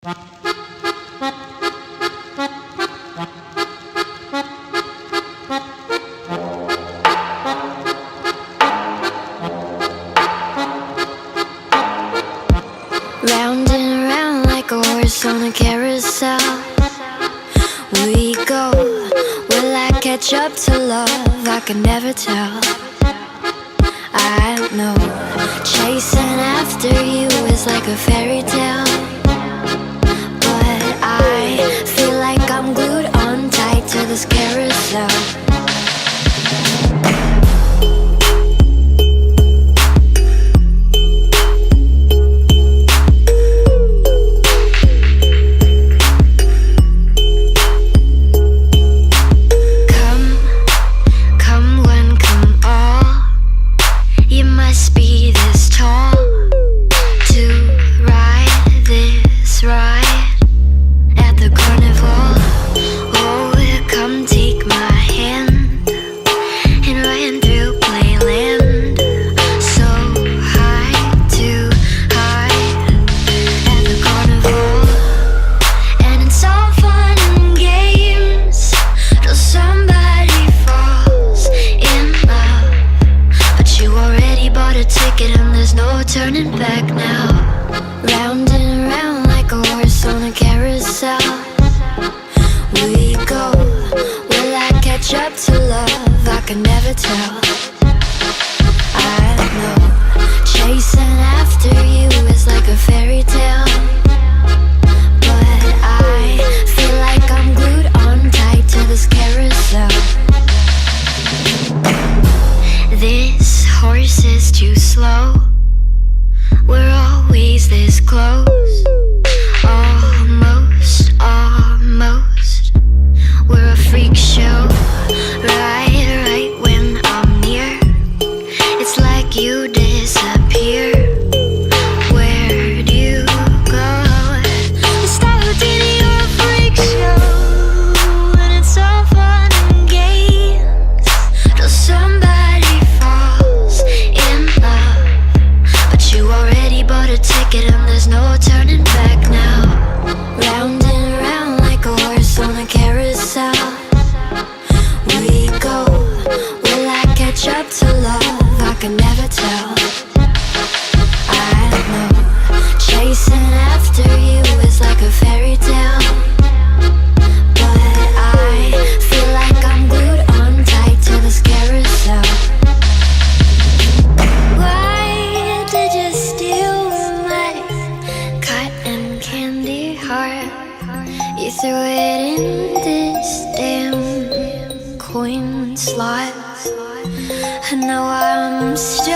Round and round like a horse on a carousel we go. Will I catch up to love? I can never tell. I don't know. Chasing after you is like a fairy tale, but I feel like I'm glued on tight to this carousel. Turning back now. Round and round like a horse on a carousel we go. Will I catch up to love? I can never tell. I don't know. Chasing after you is like a fairy tale, but I feel like I'm glued on tight to this carousel. This horse is too slow. We're always this close. Almost, almost. We're a freak show. Right when I'm near, it's like you disappear. Where'd you go? I stopped in your freak show, and it's all fun and games till somebody falls in love, but you already bought a ticket and there's no turning back now. Round and round like a horse on a carousel we go. Will I catch up to love? I can never tell. I don't know. Chasing after you is like a fairy tale, but I feel like I'm glued on tight to this carousel. Why did you steal my cotton candy heart? You threw it in this damn coin slot, and now I'm stuck.